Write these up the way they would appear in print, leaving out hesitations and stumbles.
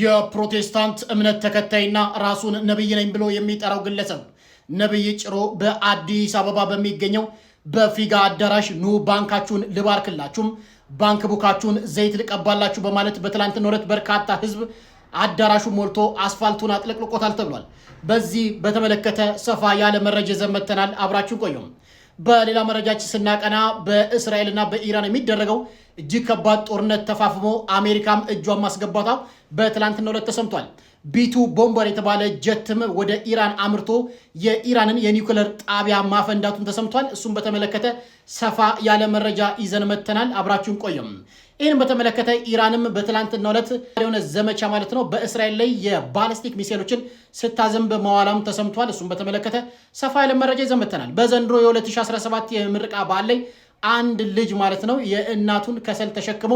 የፕሮቴስታንት እምነት ተከታይና ራሱን ነብይ ነኝ ብሎ የሚጠራው ግለሰብ ነብይ ጭሮ በአዲስ አበባ በሚገኘው በፊጋ አዳራሽ ኑ ባንካችሁን ልባርክላችሁም ባንክ ቡካችሁን ዘይት ልቀባላችሁ በማለት በትላንትናው ዕለት በርካታ ህዝብ አዳራሹ ሞልቶ አስፋልቱን አጥለቅልቆታል ተብሏል። በዚህ በተመለከተ ሰፋ ያለ መረጃ ዘመተናል። አብራችሁ ቆዩም። በሌላ መረጃችን ስናቀና በእስራኤልና በኢራን የሚደረገው እጅግ ከባድ ጦርነት ተፋፍሞ አሜሪካም እጇን ማስገባቷ በትላንትናው ዕለት ተሰምቷል። ቢቱ ቦምበር የተባለ ጀትም ወደ ኢራን አምርቶ የኢራንን የኒውክሌር ጣቢያ ማፈንዳቱን ተሰምቷል። እሱም በተመለከተ ሰፋ ያለ መረጃ ይዘን መተናል። አብራችሁን ቆዩም። ይህን በተመለከተ ኢራንም በትላንትናው ዕለት የሆነ ዘመቻ ማለት ነው በእስራኤል ላይ የባሊስቲክ ሚሳኤሎችን ስታዘንብ መዋላም ተሰምቷል። እሱም በተመለከተ ሰፋ ያለ መረጃ ይዘን መተናል። በዘንድሮ የ2017 የምርቃ በዓል ላይ አንድ ልጅ ማለት ነው የእናቱን ከሰል ተሸክሞ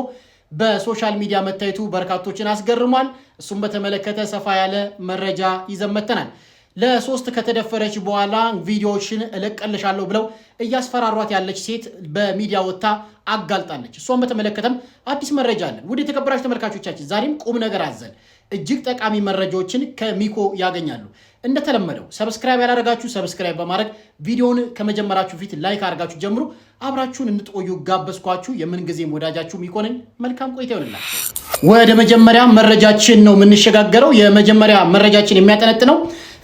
በሶሻል ሚዲያ መታየቱ በርካቶችን አስገርሟል። እሱም በተመለከተ ሰፋ ያለ መረጃ ይዘን መተናል። ለሶስት ከተደፈረች በኋላ ቪዲዮዎችን እለቀልሻለሁ ብለው እያስፈራሯት ያለች ሴት በሚዲያ ወጥታ አጋልጣለች። እሷን በተመለከተም አዲስ መረጃ አለ። ውድ የተከበራችሁ ተመልካቾቻችን ዛሬም ቁም ነገር አዘል እጅግ ጠቃሚ መረጃዎችን ከሚኮ ያገኛሉ። እንደተለመደው ሰብስክራይብ ያላደረጋችሁ ሰብስክራይብ በማድረግ ቪዲዮውን ከመጀመራችሁ ፊት ላይክ አድርጋችሁ ጀምሩ። አብራችሁን እንድትቆዩ ጋበዝኳችሁ። የምንጊዜም ወዳጃችሁ ሚኮ ነኝ። መልካም ቆይታ ይሆንላችሁ። ወደ መጀመሪያ መረጃችን ነው የምንሸጋገረው። የመጀመሪያ መረጃችን የሚያጠነጥነው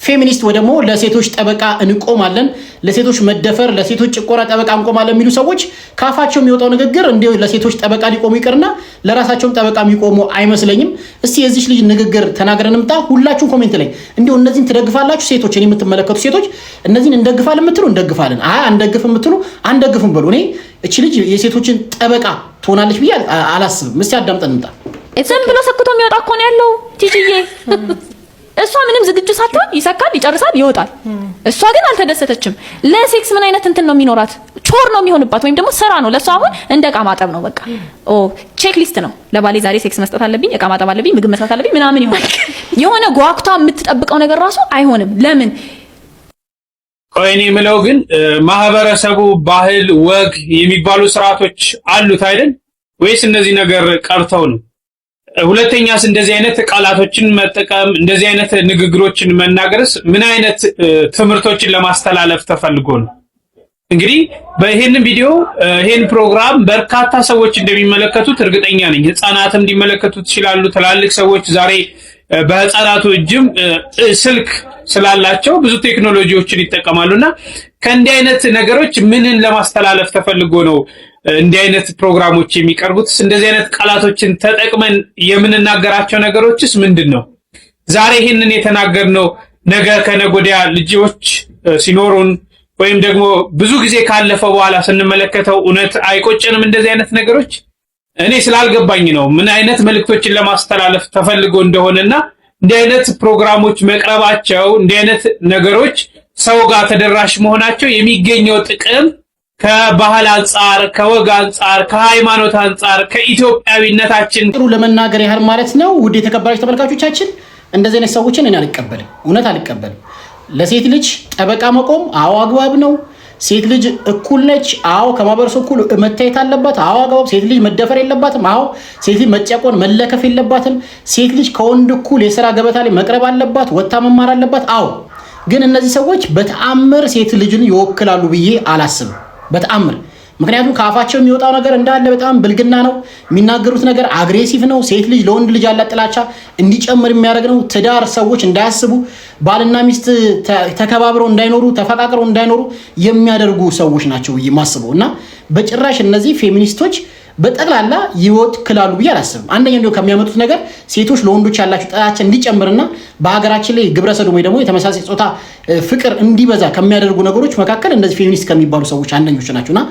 ፌሚኒስት ወይ ደግሞ ለሴቶች ጠበቃ እንቆማለን፣ ለሴቶች መደፈር፣ ለሴቶች ጭቆና ጠበቃ እንቆማለን የሚሉ ሰዎች ካፋቸው የሚወጣው ንግግር እንዲሁ ለሴቶች ጠበቃ ሊቆሙ ይቅርና ለራሳቸውም ጠበቃ የሚቆሙ አይመስለኝም። እስቲ የዚህ ልጅ ንግግር ተናግረን እንምጣ። ሁላችሁ ኮሜንት ላይ እንዲሁ እነዚህን ትደግፋላችሁ? ሴቶች እኔ የምትመለከቱ ሴቶች እነዚህን እንደግፋለን የምትሉ እንደግፋለን፣ አይ አንደግፍ የምትሉ አንደግፍም በሉ። እኔ እቺ ልጅ የሴቶችን ጠበቃ ትሆናለች ብዬ አላስብም። እስቲ አዳምጠን እንምጣ። ዝም ብሎ ሰክቶ የሚወጣ እኮ ነው ያለው ቲጂዬ። እሷ ምንም ዝግጁ ሳትሆን ይሰካል፣ ይጨርሳል፣ ይወጣል። እሷ ግን አልተደሰተችም። ለሴክስ ምን አይነት እንትን ነው የሚኖራት? ቾር ነው የሚሆንባት ወይም ደግሞ ስራ ነው ለሷ። አሁን እንደ ዕቃ ማጠብ ነው በቃ። ቼክ ሊስት ነው። ለባሌ ዛሬ ሴክስ መስጠት አለብኝ፣ ዕቃ ማጠብ አለብኝ፣ ምግብ መስራት አለብኝ ምናምን ይሆናል። የሆነ ጓጉታ የምትጠብቀው ነገር ራሱ አይሆንም። ለምን ቆይኔ የምለው ግን ማህበረሰቡ ባህል፣ ወግ የሚባሉ ስርዓቶች አሉት አይደል? ወይስ እነዚህ ነገር ቀርተው ነው? ሁለተኛስ እንደዚህ አይነት ቃላቶችን መጠቀም እንደዚህ አይነት ንግግሮችን መናገርስ ምን አይነት ትምህርቶችን ለማስተላለፍ ተፈልጎ ነው? እንግዲህ በይሄን ቪዲዮ ይሄን ፕሮግራም በርካታ ሰዎች እንደሚመለከቱት እርግጠኛ ነኝ። ህፃናትም እንዲመለከቱት ይችላሉ። ትላልቅ ሰዎች ዛሬ በህፃናቱ እጅም ስልክ ስላላቸው ብዙ ቴክኖሎጂዎችን ይጠቀማሉና ከእንዲህ አይነት ነገሮች ምንን ለማስተላለፍ ተፈልጎ ነው እንዲህ አይነት ፕሮግራሞች የሚቀርቡት? እንደዚህ አይነት ቃላቶችን ተጠቅመን የምንናገራቸው ነገሮችስ ምንድነው? ዛሬ ይሄንን የተናገርነው ነገ ከነገ ወዲያ ልጆች ሲኖሩን ወይም ደግሞ ብዙ ጊዜ ካለፈ በኋላ ስንመለከተው እውነት አይቆጨንም? እንደዚህ አይነት ነገሮች እኔ ስላልገባኝ ነው ምን አይነት መልእክቶችን ለማስተላለፍ ተፈልጎ እንደሆነና እንዲህ አይነት ፕሮግራሞች መቅረባቸው እንዲህ አይነት ነገሮች ሰው ጋር ተደራሽ መሆናቸው የሚገኘው ጥቅም ከባህል አንፃር፣ ከወግ አንፃር፣ ከሃይማኖት አንፃር፣ ከኢትዮጵያዊነታችን ጥሩ ለመናገር ያህል ማለት ነው። ውድ የተከበራችሁ ተመልካቾቻችን እንደዚህ አይነት ሰዎችን እኔ አልቀበልም፣ እውነት አልቀበልም። ለሴት ልጅ ጠበቃ መቆም አዎ አግባብ ነው። ሴት ልጅ እኩል ነች፣ አዎ ከማህበረሰቡ እኩል መታየት አለባት፣ አዎ አግባብ። ሴት ልጅ መደፈር የለባትም፣ አዎ። ሴት ልጅ መጨቆን መለከፍ የለባትም። ሴት ልጅ ከወንድ እኩል የሥራ ገበታ ላይ መቅረብ አለባት፣ ወጣ መማር አለባት፣ አዎ። ግን እነዚህ ሰዎች በተአምር ሴት ልጅን ይወክላሉ ብዬ አላስብም፣ በተአምር። ምክንያቱም ከአፋቸው የሚወጣው ነገር እንዳለ በጣም ብልግና ነው። የሚናገሩት ነገር አግሬሲቭ ነው። ሴት ልጅ ለወንድ ልጅ ያላት ጥላቻ እንዲጨምር የሚያደርግ ነው። ትዳር ሰዎች እንዳያስቡ፣ ባልና ሚስት ተከባብረው እንዳይኖሩ፣ ተፈቃቅረው እንዳይኖሩ የሚያደርጉ ሰዎች ናቸው ብዬ ማስበው እና በጭራሽ እነዚህ ፌሚኒስቶች በጠቅላላ ይወክላሉ ብዬ አላስብም። አንደኛ እንደው ከሚያመጡት ነገር ሴቶች ለወንዶች ያላቸው ጥላቻ እንዲጨምርና በሀገራችን ላይ ግብረ ሰዶም ወይ ደግሞ የተመሳሳይ ጾታ ፍቅር እንዲበዛ ከሚያደርጉ ነገሮች መካከል እንደዚህ ፌሚኒስት ከሚባሉ ሰዎች አንደኞች ናቸውና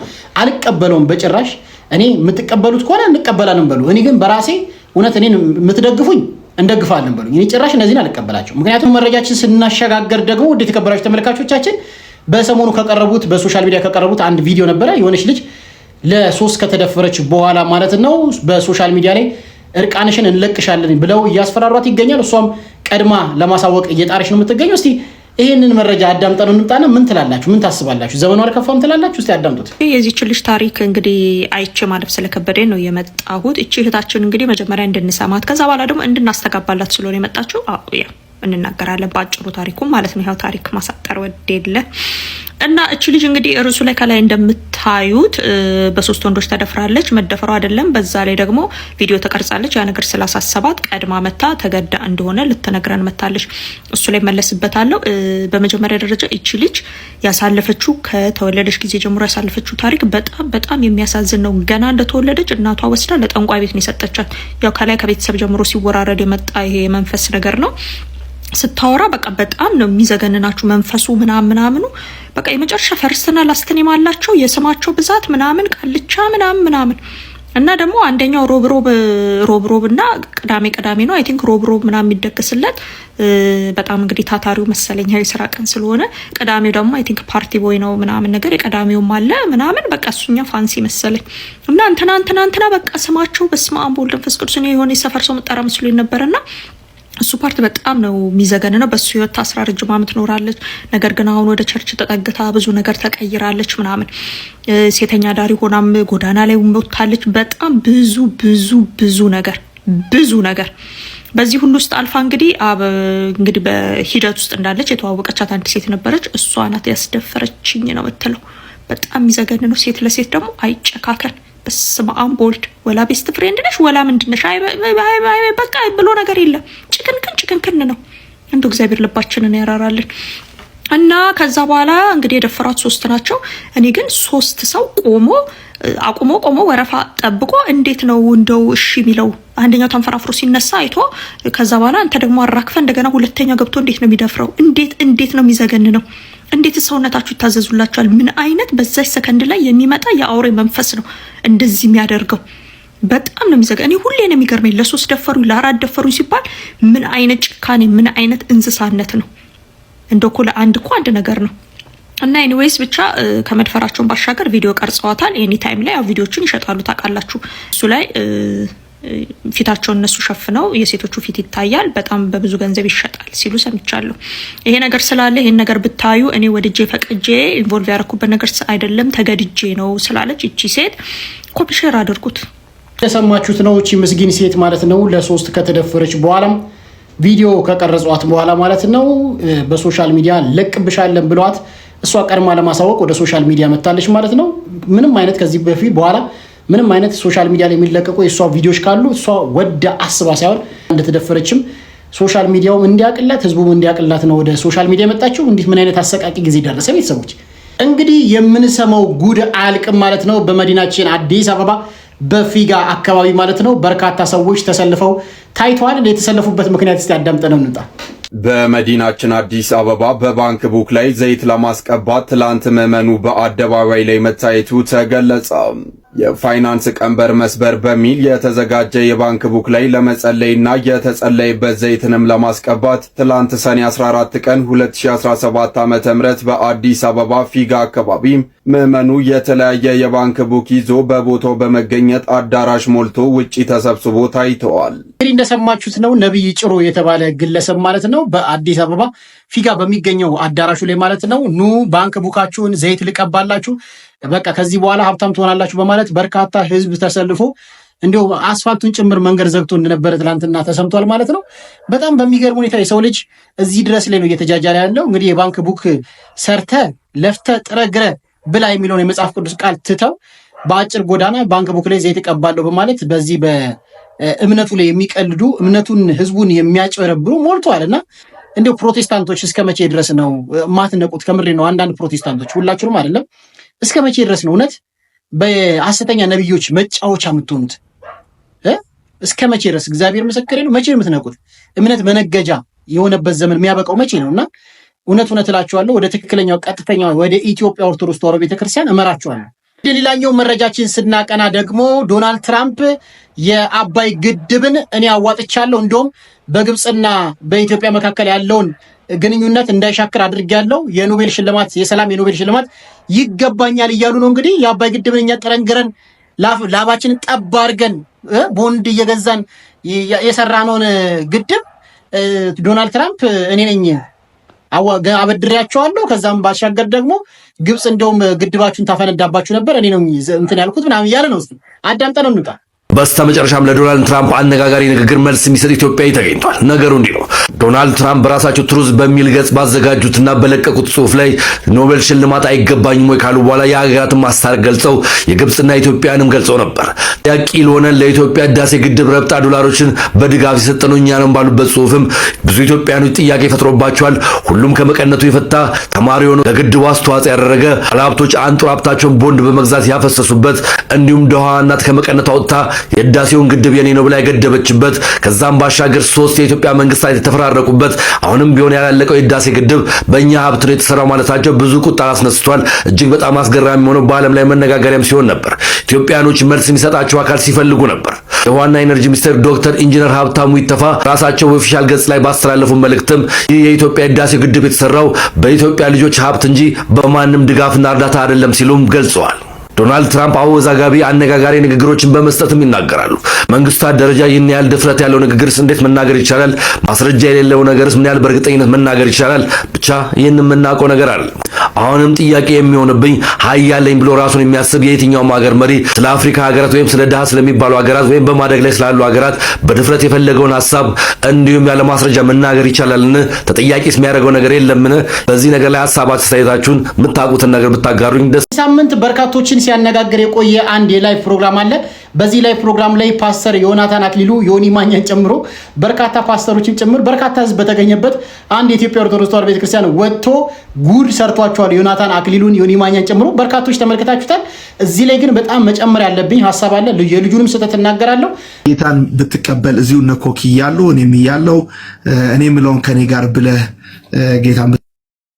አልቀበለውም በጭራሽ። እኔ የምትቀበሉት ከሆነ እንቀበላለን በሉ። እኔ ግን በራሴ እውነት እኔን የምትደግፉኝ እንደግፋለን በሉ። እኔ ጭራሽ እነዚህን አልቀበላቸው። ምክንያቱም መረጃችን ስናሸጋገር ደግሞ ወደ ተከበራችሁ ተመልካቾቻችን በሰሞኑ ከቀረቡት በሶሻል ሚዲያ ከቀረቡት አንድ ቪዲዮ ነበረ። የሆነች ልጅ ለሶስት ከተደፈረች በኋላ ማለት ነው በሶሻል ሚዲያ ላይ እርቃንሽን እንለቅሻለን ብለው እያስፈራሯት ይገኛል። እሷም ቀድማ ለማሳወቅ እየጣረች ነው የምትገኘው። እስቲ ይሄንን መረጃ አዳምጠን እንምጣና ምን ትላላችሁ? ምን ታስባላችሁ? ዘመኑ አልከፋም ትላላችሁ? እስቲ አዳምጡት። የዚህች ልጅ ታሪክ እንግዲህ አይቼ ማለፍ ስለከበደ ነው የመጣሁት። እቺ እህታችን እንግዲህ መጀመሪያ እንድንሰማት ከዛ በኋላ ደግሞ እንድናስተጋባላት ስለሆነ የመጣችው እንናገራለን ባጭሩ ታሪኩን ማለት ነው። ያው ታሪክ ማሳጠር ወደለ እና እቺ ልጅ እንግዲህ ርዕሱ ላይ ከላይ እንደምታዩት በሶስት ወንዶች ተደፍራለች። መደፈሯ አይደለም በዛ ላይ ደግሞ ቪዲዮ ተቀርጻለች። ያ ነገር ስላሳሰባት ቀድማ መታ ተገዳ እንደሆነ ልትነግረን መታለች። እሱ ላይ መለስበታለሁ። በመጀመሪያ ደረጃ እቺ ልጅ ያሳለፈችው ከተወለደች ጊዜ ጀምሮ ያሳለፈችው ታሪክ በጣም የሚያሳዝን ነው። ገና እንደተወለደች እናቷ ወስዳ ለጠንቋይ ቤት ነው የሰጠቻት። ያው ከላይ ከቤተሰብ ጀምሮ ሲወራረድ የመጣ ይሄ የመንፈስ ነገር ነው። ስታወራ በቃ በጣም ነው የሚዘገንናችሁ መንፈሱ ምናምኑ በቃ የመጨረሻ ፈርስና ላስትኔ ማላቸው የስማቸው ብዛት ምናምን ቃልቻ ምናምን እና ደግሞ አንደኛው ሮብ እና ቅዳሜ ነው። አይ ቲንክ ሮብ ምናምን የሚደገስለት በጣም እንግዲህ ታታሪው መሰለኝ የስራ ቀን ስለሆነ ቅዳሜው ደግሞ አይ ቲንክ ፓርቲ ቦይ ነው ምናምን ነገር የቅዳሜውም አለ ምናምን በቃ እሱኛ ፋንሲ መሰለኝ እና እንትና በቃ ስማቸው በስመ አብ ወወልድ ወመንፈስ ቅዱስ ነው የሆነ የሰፈር ሰው መጠራ መስሎኝ ነበርና እሱ ፓርት በጣም ነው የሚዘገን ነው። በሱ ህይወት ታስራ ረጅም ዓመት ኖራለች። ነገር ግን አሁን ወደ ቸርች ተጠግታ ብዙ ነገር ተቀይራለች ምናምን ሴተኛ ዳሪ ሆናም ጎዳና ላይ ወጥታለች። በጣም ብዙ ነገር በዚህ ሁሉ ውስጥ አልፋ እንግዲህ በሂደት ውስጥ እንዳለች የተዋወቀቻት አንድ ሴት ነበረች። እሷ ናት ያስደፈረችኝ ነው የምትለው። በጣም የሚዘገን ነው። ሴት ለሴት ደግሞ አይጨካከል። በስመ አብ ወልድ ወላ ቤስት ፍሬንድ ነሽ ወላ ምንድነሽ? አይ በቃ ብሎ ነገር የለም። ጭክንክን ነው። እንደው እግዚአብሔር ልባችንን ያራራልን። እና ከዛ በኋላ እንግዲህ የደፈሯት 3 ናቸው። እኔ ግን 3 ሰው ቆሞ ወረፋ ጠብቆ እንዴት ነው እንደው እሺ የሚለው? አንደኛው ተንፈራፍሮ ሲነሳ አይቶ ከዛ በኋላ አንተ ደግሞ አራክፈ እንደገና ሁለተኛ ገብቶ እንዴት ነው የሚደፍረው? እንዴት ነው የሚዘገን ነው? እንዴት ሰውነታችሁ ይታዘዙላችኋል? ምን አይነት በዛች ሰከንድ ላይ የሚመጣ የአውሬ መንፈስ ነው እንደዚህ የሚያደርገው? በጣም ነው የሚዘጋ። እኔ ሁሌ ነው የሚገርመኝ ለ3 ደፈሩ ለ4 ደፈሩ ሲባል ምን አይነት ጭካኔ ምን አይነት እንስሳነት ነው? እንደኮ አንድ ነገር ነው። እና ኤኒዌይስ ብቻ ከመድፈራቸውን ባሻገር ቪዲዮ ቀርጸዋታል። ኤኒ ታይም ላይ ቪዲዮችን ይሸጣሉ ታውቃላችሁ። እሱ ላይ ፊታቸውን እነሱ ሸፍነው የሴቶቹ ፊት ይታያል። በጣም በብዙ ገንዘብ ይሸጣል ሲሉ ሰምቻለሁ። ይሄ ነገር ስላለ ይሄን ነገር ብታዩ እኔ ወድጄ ፈቅጄ ኢንቮልቭ ያደረኩበት ነገር አይደለም ተገድጄ ነው ስላለች እቺ ሴት ኮፒ ሼር አድርጉት። የሰማችሁት ነው። እቺ ምስኪን ሴት ማለት ነው ለ3 ከተደፈረች በኋላም ቪዲዮ ከቀረጿት በኋላ ማለት ነው በሶሻል ሚዲያ ለቅብሻለን ብሏት እሷ ቀድማ ለማሳወቅ ወደ ሶሻል ሚዲያ መታለች ማለት ነው። ምንም አይነት ከዚህ በፊት በኋላ ምንም አይነት ሶሻል ሚዲያ ላይ የሚለቀቁ የሷ ቪዲዮዎች ካሉ እሷ ወደ አስባ ሳይሆን እንደተደፈረችም ሶሻል ሚዲያውም እንዲያቅላት ህዝቡም እንዲያቅላት ነው ወደ ሶሻል ሚዲያ የመጣችው። እንዴት ምን አይነት አሰቃቂ ጊዜ ደረሰ ቤተሰቦች። እንግዲህ የምንሰማው ጉድ አያልቅም ማለት ነው። በመዲናችን አዲስ አበባ በፊጋ አካባቢ ማለት ነው በርካታ ሰዎች ተሰልፈው ታይተዋል። የተሰለፉበት ምክንያት እስቲ አዳምጠን እንውጣ። በመዲናችን አዲስ አበባ በባንክ ቡክ ላይ ዘይት ለማስቀባት ትላንት ምዕመኑ በአደባባይ ላይ መታየቱ ተገለጸ። የፋይናንስ ቀንበር መስበር በሚል የተዘጋጀ የባንክ ቡክ ላይ ለመጸለይና የተጸለይበት ዘይትንም ለማስቀባት ትላንት ሰኔ 14 ቀን 2017 ዓ.ም በአዲስ አበባ ፊጋ አካባቢ ምዕመኑ የተለያየ የባንክ ቡክ ይዞ በቦታው በመገኘት አዳራሽ ሞልቶ ውጪ ተሰብስቦ ታይተዋል። እንግዲህ እንደሰማችሁት ነው ነብይ ጭሮ የተባለ ግለሰብ ማለት ነው በአዲስ አበባ ፊጋ በሚገኘው አዳራሹ ላይ ማለት ነው ኑ ባንክ ቡካችሁን ዘይት ልቀባላችሁ በቃ ከዚህ በኋላ ሀብታም ትሆናላችሁ በማለት በርካታ ህዝብ ተሰልፎ እንዲሁ አስፋልቱን ጭምር መንገድ ዘግቶ እንደነበረ ትላንትና ተሰምቷል ማለት ነው። በጣም በሚገርም ሁኔታ የሰው ልጅ እዚህ ድረስ ላይ ነው እየተጃጃለ ያለው። እንግዲህ የባንክ ቡክ ሰርተ ለፍተ ጥረግረ ብላ የሚለውን የመጽሐፍ ቅዱስ ቃል ትተው በአጭር ጎዳና ባንክ ቡክ ላይ ዘይት እቀባለሁ በማለት በዚህ በእምነቱ ላይ የሚቀልዱ እምነቱን ህዝቡን የሚያጭበረብሩ ሞልተዋልና እንዲሁ ፕሮቴስታንቶች እስከ መቼ ድረስ ነው ማትነቁት? ከምሬ ነው። አንዳንድ ፕሮቴስታንቶች ሁላችሁም አይደለም። እስከ መቼ ድረስ ነው እውነት በሐሰተኛ ነብዮች መጫወቻ የምትሆኑት? እስከ መቼ ድረስ? እግዚአብሔር ምስክሬ ነው። መቼ ነው የምትነቁት? እምነት መነገጃ የሆነበት ዘመን የሚያበቃው መቼ ነውና እውነት እላችኋለሁ ወደ ትክክለኛው ቀጥተኛ ወደ ኢትዮጵያ ኦርቶዶክስ ተዋሕዶ ቤተክርስቲያን እመራችኋለሁ። ሌላኛው መረጃችን ስናቀና ደግሞ ዶናልድ ትራምፕ የአባይ ግድብን እኔ አዋጥቻለሁ እንደውም በግብጽና በኢትዮጵያ መካከል ያለውን ግንኙነት እንዳይሻክር አድርጌያለሁ የኖቤል ሽልማት የሰላም የኖቤል ሽልማት ይገባኛል እያሉ ነው። እንግዲህ የአባይ ግድብን እኛ ጠረንግረን ላባችንን ጠብ አድርገን ቦንድ እየገዛን የሰራነውን ግድብ ዶናልድ ትራምፕ እኔ ነኝ አበድሬያቸዋለሁ። ከዛም ባሻገር ደግሞ ግብጽ እንደውም ግድባችሁን ታፈነዳባችሁ ነበር እኔ ነው እንትን ያልኩት ምናምን እያለ ነው። አዳምጠን እንውጣ። በስተመጨረሻም ለዶናልድ ትራምፕ አነጋጋሪ ንግግር መልስ የሚሰጥ ኢትዮጵያዊ ተገኝቷል። ነገሩ እንዲህ ነው። ዶናልድ ትራምፕ በራሳቸው ትሩዝ በሚል ገጽ ባዘጋጁትና በለቀቁት ጽሑፍ ላይ ኖቤል ሽልማት አይገባኝም ወይ ካሉ በኋላ የሀገራትን ማስታረቅ ገልጸው የግብጽና ኢትዮጵያንም ገልጸው ነበር። ያቂ ለሆነ ለኢትዮጵያ ህዳሴ ግድብ ረብጣ ዶላሮችን በድጋፍ የሰጠነው እኛ ነን ባሉበት ጽሑፍም ብዙ ኢትዮጵያኖች ጥያቄ ፈጥሮባቸዋል። ሁሉም ከመቀነቱ የፈታ ተማሪ ሆኖ ለግድቡ አስተዋጽኦ ያደረገ ባለሀብቶች አንጡር ሀብታቸውን ቦንድ በመግዛት ያፈሰሱበት እንዲሁም ደሃ እናት ከመቀነቷ ወጥታ የህዳሴውን ግድብ የኔ ነው ብላ የገደበችበት ከዛም ባሻገር 3 የኢትዮጵያ መንግስታት የተፈራረቁበት አሁንም ቢሆን ያላለቀው የህዳሴ ግድብ በእኛ ሀብት ነው የተሰራው ማለታቸው ብዙ ቁጣ አስነስቷል። እጅግ በጣም አስገራሚ ሆኖ በዓለም ላይ መነጋገሪያም ሲሆን ነበር። ኢትዮጵያኖች መልስ የሚሰጣቸው አካል ሲፈልጉ ነበር። የዋና ኢነርጂ ሚኒስትር ዶክተር ኢንጂነር ሀብታሙ ይተፋ ራሳቸው ኦፊሻል ገጽ ላይ ባስተላለፉ መልእክትም ይህ የኢትዮጵያ ህዳሴ ግድብ የተሰራው በኢትዮጵያ ልጆች ሀብት እንጂ በማንም ድጋፍና እርዳታ አይደለም ሲሉም ገልጸዋል። ዶናልድ ትራምፕ አወዛጋቢ አነጋጋሪ ንግግሮችን በመስጠትም ይናገራሉ። መንግስታት ደረጃ ይህን ያህል ድፍረት ያለው ንግግርስ እንዴት መናገር ይቻላል? ማስረጃ የሌለው ነገርስ ምን ያህል በእርግጠኝነት መናገር ይቻላል? ብቻ ይህን የምናውቀው ነገር አለ። አሁንም ጥያቄ የሚሆንብኝ ሀያለኝ ብሎ ራሱን የሚያስብ የየትኛውም ሀገር መሪ ስለ አፍሪካ ሀገራት ወይም ስለ ድሃ ስለሚባሉ ሀገራት ወይም በማደግ ላይ ስላሉ ሀገራት በድፍረት የፈለገውን ሀሳብ እንዲሁም ያለ ማስረጃ መናገር ይቻላልን? ተጠያቂስ የሚያደርገው ነገር የለምን? በዚህ ነገር ላይ ሀሳብ አስተያየታችሁን የምታውቁትን ነገር ብታጋሩኝ ደስ። ሳምንት በርካቶችን ሲያነጋግር የቆየ አንድ የላይቭ ፕሮግራም አለ። በዚህ ላይ ፕሮግራም ላይ ፓስተር ዮናታን አክሊሉ ዮኒ ማኛን ጨምሮ በርካታ ፓስተሮችን ጭምር በርካታ ህዝብ በተገኘበት አንድ የኢትዮጵያ ኦርቶዶክስ ተዋሕዶ ቤተክርስቲያን ወጥቶ ጉድ ሰርቷቸዋል። ዮናታን አክሊሉን ዮኒ ማኛን ጨምሮ በርካቶች ተመልክታችሁታል። እዚህ ላይ ግን በጣም መጨመር ያለብኝ ሀሳብ አለ። የልጁንም ስህተት እናገራለሁ። ጌታን ብትቀበል እዚሁ እነ ኮኪ እያለሁ እኔም እያለሁ እኔ የምለውን ከኔ ጋር ብለህ ጌታን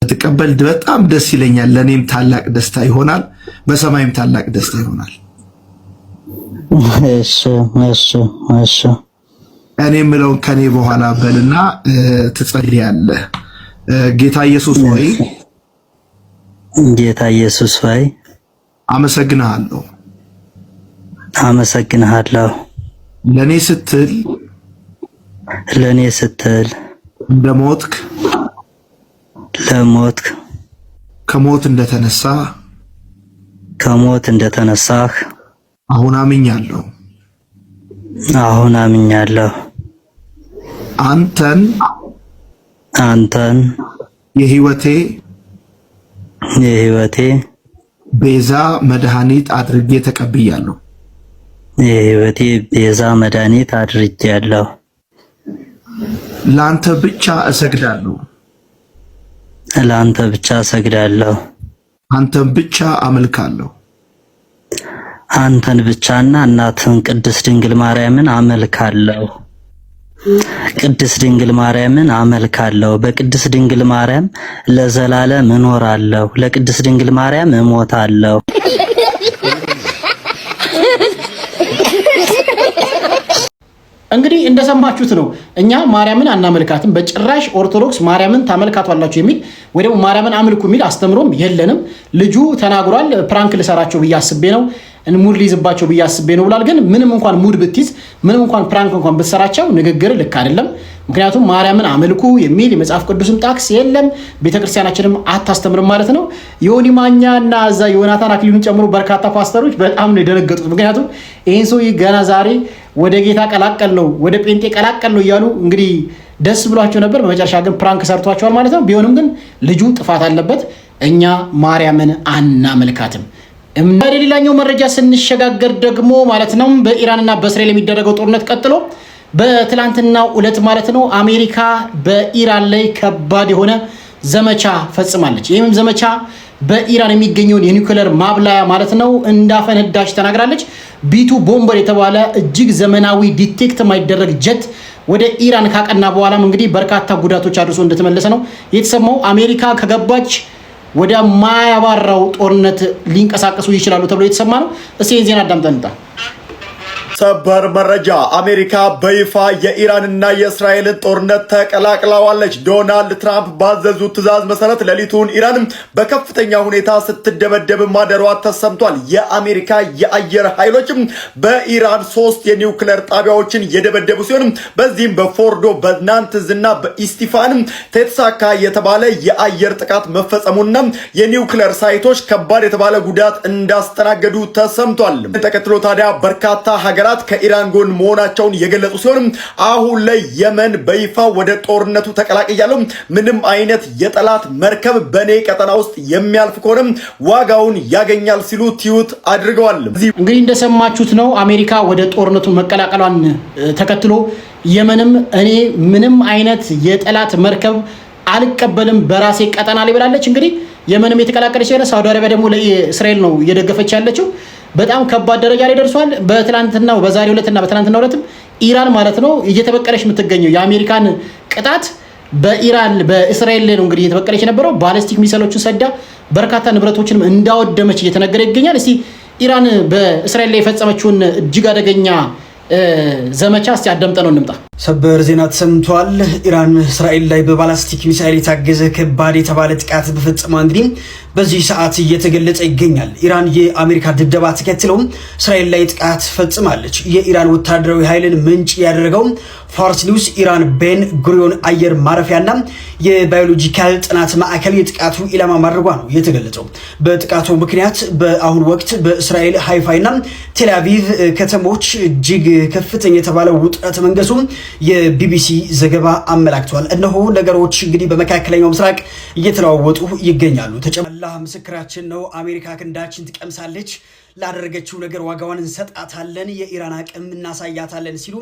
ብትቀበል በጣም ደስ ይለኛል። ለእኔም ታላቅ ደስታ ይሆናል፣ በሰማይም ታላቅ ደስታ ይሆናል። እሺ እኔ የምለውን ከኔ በኋላ በልና ትጸልያለህ። ጌታ ኢየሱስ ሆይ አመሰግንሃለሁ ለኔ ስትል ለሞትክ ከሞት እንደተነሳህ አሁን አምኛለሁ። አንተን የህይወቴ ቤዛ መድኃኒት አድርጌ ተቀብያለሁ። ለአንተ ብቻ እሰግዳለሁ። አንተን ብቻ አመልካለሁ። አንተን ብቻና እናትን ቅድስት ድንግል ማርያምን አመልካለሁ። በቅድስት ድንግል ማርያም ለዘላለም እኖራለሁ። ለቅድስት ድንግል ማርያም እሞታለሁ። እንግዲህ እንደሰማችሁት ነው። እኛ ማርያምን አናመልካትም በጭራሽ። ኦርቶዶክስ ማርያምን ታመልካቷላችሁ የሚል ወይ ደግሞ ማርያምን አምልኩ የሚል አስተምሮም የለንም። ልጁ ተናግሯል። ፕራንክ ልሰራቸው ብዬ አስቤ ነው፣ ሙድ ሊይዝባቸው ብዬ አስቤ ነው ብሏል። ግን ምንም እንኳን ሙድ ብትይዝ፣ ምንም እንኳን ፕራንክ እንኳን ብትሰራቸው ንግግር ልክ አይደለም። ምክንያቱም ማርያምን አምልኩ የሚል የመጽሐፍ ቅዱስም ጣቅስ የለም፣ ቤተክርስቲያናችንም አታስተምርም ማለት ነው። ዮኒ ማኛ እና እዛ ዮናታን አክሊሉን ጨምሮ በርካታ ፓስተሮች በጣም ነው የደነገጡት። ምክንያቱም ይህን ሰው ገና ዛሬ ወደ ጌታ ቀላቀል ነው ወደ ጴንጤ ቀላቀል ነው እያሉ እንግዲህ ደስ ብሏቸው ነበር። በመጨረሻ ግን ፕራንክ ሰርቷቸዋል ማለት ነው። ቢሆንም ግን ልጁ ጥፋት አለበት። እኛ ማርያምን አናመልካትም። ወደ ሌላኛው መረጃ ስንሸጋገር ደግሞ ማለት ነው በኢራንና በእስራኤል የሚደረገው ጦርነት ቀጥሎ በትላንትናው ዕለት ማለት ነው አሜሪካ በኢራን ላይ ከባድ የሆነ ዘመቻ ፈጽማለች። ይህም ዘመቻ በኢራን የሚገኘውን የኒውክሌር ማብላያ ማለት ነው እንዳፈነዳች ተናግራለች። ቢቱ ቦምበር የተባለ እጅግ ዘመናዊ ዲቴክት የማይደረግ ጀት ወደ ኢራን ካቀና በኋላም እንግዲህ በርካታ ጉዳቶች አድርሶ እንደተመለሰ ነው የተሰማው። አሜሪካ ከገባች ወደ ማያባራው ጦርነት ሊንቀሳቀሱ ይችላሉ ተብሎ የተሰማ ነው። እስኪ ዜና አዳምጠንጣ ሰበር መረጃ አሜሪካ በይፋ የኢራንና የእስራኤልን ጦርነት ተቀላቅላዋለች። ዶናልድ ትራምፕ ባዘዙት ትዕዛዝ መሰረት ሌሊቱን ኢራን በከፍተኛ ሁኔታ ስትደበደብ ማደሯ ተሰምቷል። የአሜሪካ የአየር ኃይሎችም በኢራን 3 የኒውክሌር ጣቢያዎችን የደበደቡ ሲሆን በዚህም በፎርዶ በናታንዝና በኢስፋሃን ተሳካ የተባለ የአየር ጥቃት መፈጸሙና የኒውክሌር ሳይቶች ከባድ የተባለ ጉዳት እንዳስተናገዱ ተሰምቷል። ተከትሎ ታዲያ በርካታ ሀገራት ከኢራን ጎን መሆናቸውን የገለጹ ሲሆን አሁን ላይ የመን በይፋ ወደ ጦርነቱ ተቀላቅያለሁ፣ ምንም አይነት የጠላት መርከብ በኔ ቀጠና ውስጥ የሚያልፍ ከሆነ ዋጋውን ያገኛል ሲሉ ትዊት አድርገዋል። እንግዲህ እንደሰማችሁት ነው አሜሪካ ወደ ጦርነቱ መቀላቀሏን ተከትሎ የመንም እኔ ምንም አይነት የጠላት መርከብ አልቀበልም በራሴ ቀጠና ላይ ብላለች። እንግዲህ የመንም የተቀላቀለች ሲሆን ሳውዲ አረቢያ ደግሞ ለእስራኤል ነው እየደገፈች ያለችው። በጣም ከባድ ደረጃ ላይ ደርሷል። በትላንትናው በዛሬው ዕለትና በትላንትናው ዕለትም ኢራን ማለት ነው እየተበቀለች የምትገኘው የአሜሪካን ቅጣት በኢራን በእስራኤል ላይ ነው እንግዲህ እየተበቀለች የነበረው። ባሊስቲክ ሚሳይሎችን ሰዳ በርካታ ንብረቶችንም እንዳወደመች እየተነገረ ይገኛል። እስቲ ኢራን በእስራኤል ላይ የፈጸመችውን እጅግ አደገኛ ዘመቻ እስቲ አደምጠነው እንምጣ። ሰበር ዜና ተሰምቷል። ኢራን እስራኤል ላይ በባላስቲክ ሚሳኤል የታገዘ ከባድ የተባለ ጥቃት በፈጸመ እንግዲህ በዚህ ሰዓት እየተገለጸ ይገኛል። ኢራን የአሜሪካ ድብደባ ተከትለው እስራኤል ላይ ጥቃት ፈጽማለች። የኢራን ወታደራዊ ኃይልን ምንጭ ያደረገው ፋርስ ኒውስ ኢራን ቤን ጉሪዮን አየር ማረፊያና የባዮሎጂካል ጥናት ማዕከል የጥቃቱ ኢላማ ማድረጓ ነው የተገለጸው። በጥቃቱ ምክንያት በአሁን ወቅት በእስራኤል ሃይፋይና ቴልአቪቭ ከተሞች እጅግ ከፍተኛ የተባለ ውጥረት መንገሱ የቢቢሲ ዘገባ አመላክቷል። እነሆ ነገሮች እንግዲህ በመካከለኛው ምስራቅ እየተለዋወጡ ይገኛሉ። አላህ ምስክራችን ነው። አሜሪካ ክንዳችን ትቀምሳለች፣ ላደረገችው ነገር ዋጋዋን እንሰጣታለን፣ የኢራን አቅም እናሳያታለን ሲሉ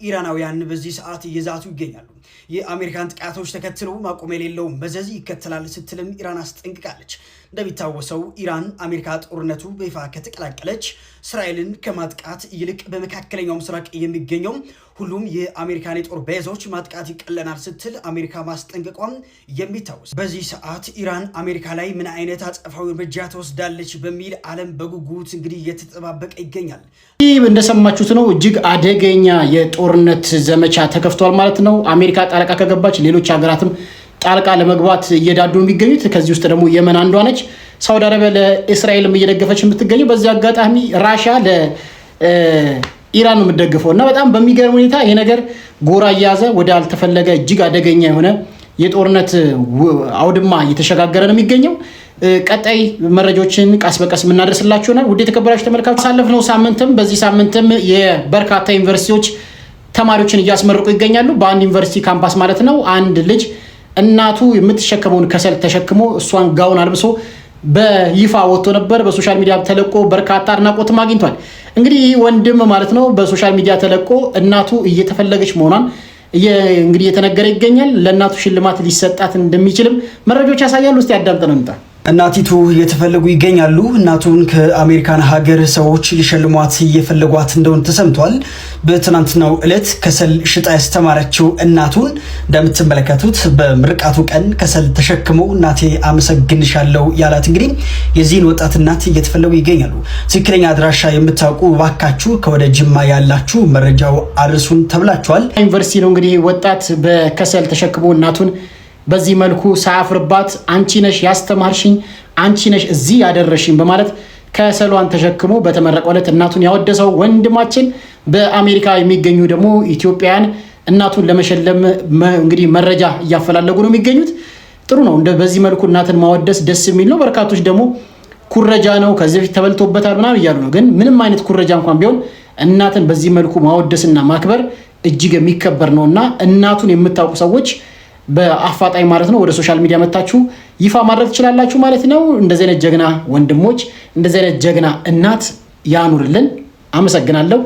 ኢራናውያን በዚህ ሰዓት እየዛቱ ይገኛሉ። የአሜሪካን ጥቃቶች ተከትሎ ማቆም የሌለው መዘዝ ይከተላል ስትልም ኢራን አስጠንቅቃለች። እንደሚታወሰው ኢራን አሜሪካ ጦርነቱ በይፋ ከተቀላቀለች እስራኤልን ከማጥቃት ይልቅ በመካከለኛው ምስራቅ የሚገኘው ሁሉም የአሜሪካን የጦር ቤዞች ማጥቃት ይቀለናል ስትል አሜሪካ ማስጠንቀቋም የሚታወስ። በዚህ ሰዓት ኢራን አሜሪካ ላይ ምን አይነት አጸፋዊ እርምጃ ተወስዳለች በሚል ዓለም በጉጉት እንግዲህ እየተጠባበቀ ይገኛል። ይህ እንደሰማችሁት ነው። እጅግ አደገኛ የጦርነት ዘመቻ ተከፍቷል ማለት ነው። አሜሪካ ጣልቃ ከገባች ሌሎች ሀገራትም ጣልቃ ለመግባት እየዳዱ የሚገኙት። ከዚህ ውስጥ ደግሞ የመን አንዷ ነች። ሳውዲ አረቢያ ለእስራኤልም እየደገፈች የምትገኘው። በዚህ አጋጣሚ ራሻ ለኢራን ነው የምትደግፈው እና በጣም በሚገርም ሁኔታ ይሄ ነገር ጎራ እየያዘ ወደ አልተፈለገ እጅግ አደገኛ የሆነ የጦርነት አውድማ እየተሸጋገረ ነው የሚገኘው። ቀጣይ መረጃዎችን ቀስ በቀስ የምናደርስላችሁ ይሆናል። ውድ የተከበራችሁ ተመልካቾች ባለፈው ሳምንትም በዚህ ሳምንትም የበርካታ ዩኒቨርሲቲዎች ተማሪዎችን እያስመረቁ ይገኛሉ። በአንድ ዩኒቨርሲቲ ካምፓስ ማለት ነው አንድ ልጅ እናቱ የምትሸከመውን ከሰል ተሸክሞ እሷን ጋውን አልብሶ በይፋ ወጥቶ ነበር። በሶሻል ሚዲያ ተለቆ በርካታ አድናቆትም አግኝቷል። እንግዲህ ይህ ወንድም ማለት ነው በሶሻል ሚዲያ ተለቆ እናቱ እየተፈለገች መሆኗን እንግዲህ እየተነገረ ይገኛል። ለእናቱ ሽልማት ሊሰጣት እንደሚችልም መረጃዎች ያሳያሉ። እስቲ አዳምጠን እንምጣ። እናቲቱ እየተፈለጉ ይገኛሉ። እናቱን ከአሜሪካን ሀገር ሰዎች ሊሸልሟት እየፈለጓት እንደሆነ ተሰምቷል። በትናንትናው ዕለት ከሰል ሽጣ ያስተማረችው እናቱን እንደምትመለከቱት በምርቃቱ ቀን ከሰል ተሸክሞ እናቴ አመሰግንሻለሁ ያላት እንግዲህ የዚህን ወጣት እናት እየተፈለጉ ይገኛሉ። ትክክለኛ አድራሻ የምታውቁ ባካችሁ ከወደ ጅማ ያላችሁ መረጃው አድርሱን ተብላችኋል። ዩኒቨርሲቲ ነው እንግዲህ ወጣት በከሰል ተሸክሞ እናቱን በዚህ መልኩ ሳያፍርባት አንቺ ነሽ ያስተማርሽኝ፣ አንቺ ነሽ እዚህ ያደረሽኝ በማለት ከሰሏን ተሸክሞ በተመረቀው ዕለት እናቱን ያወደሰው ወንድማችን በአሜሪካ የሚገኙ ደግሞ ኢትዮጵያውያን እናቱን ለመሸለም እንግዲህ መረጃ እያፈላለጉ ነው የሚገኙት። ጥሩ ነው። በዚህ መልኩ እናትን ማወደስ ደስ የሚል ነው። በርካቶች ደግሞ ኩረጃ ነው ከዚህ በፊት ተበልቶበታል ምናምን እያሉ ነው። ግን ምንም አይነት ኩረጃ እንኳን ቢሆን እናትን በዚህ መልኩ ማወደስና ማክበር እጅግ የሚከበር ነውና እናቱን የምታውቁ ሰዎች በአፋጣኝ ማለት ነው ወደ ሶሻል ሚዲያ መታችሁ ይፋ ማድረግ ትችላላችሁ ማለት ነው። እንደዚህ አይነት ጀግና ወንድሞች፣ እንደዚህ አይነት ጀግና እናት ያኑርልን። አመሰግናለሁ።